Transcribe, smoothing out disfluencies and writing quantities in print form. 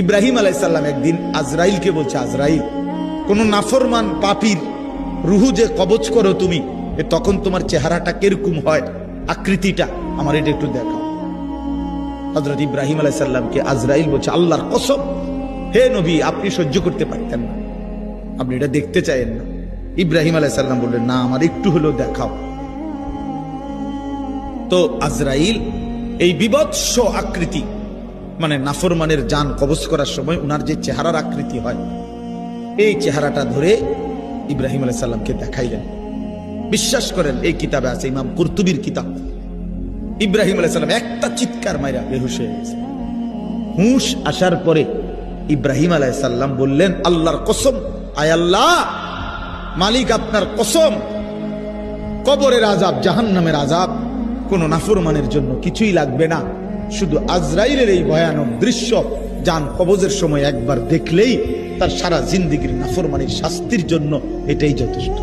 ইব্রাহিম আলাইহিস সালাম একদিন আজরাইলকে বলছে, আজরাইল, কোন নাফরমান পাপীর রুহু যে কবজ করো তুমি, তখন তোমার চেহারাটা কিরকম হয়, আকৃতিটা আমার এটা একটু দেখাও। হযরত ইব্রাহিম আলাইহিস সালামকে আজরাইল বলছে, আল্লাহর কসম হে নবী, আপনি সহ্য করতে পারতেন না, আপনি এটা দেখতে চাইেন না। ইব্রাহিম আলাইহিস সালাম বললেন, না, আমার একটু হলেও দেখাও। তো আজরাইল এই বিভৎস আকৃতি, মানে নাফরমানের জান কবজ করার সময় উনার যে চেহারার আকৃতি হয়, এই চেহারাটা ধরে ইব্রাহিম আলাইহিস সালামকে দেখাইলেন। বিশ্বাস করেন, এই কিতাবে আছে, ইমাম কুরতুবীর কিতাব। ইব্রাহিম আলাইহিস সালাম একটা চিৎকার মাইরা বেহুশ হয়ে গেছে। হুঁশ আসার পরে ইব্রাহিম আলাইহিস সালাম বললেন, আল্লাহর কসম, আয় আল্লাহ, মালিক আপনার কসম, কবরের আযাব, জাহান্নামের আযাব কোন নাফরমানের জন্য কিছুই লাগবে না, শুধু আজরাইলের এই ভয়ানক দৃশ্য জান কবজের সময় একবার দেখলেই তার সারা জিন্দেগীর নাফরমানির শাস্তির জন্য এটাই যথেষ্ট।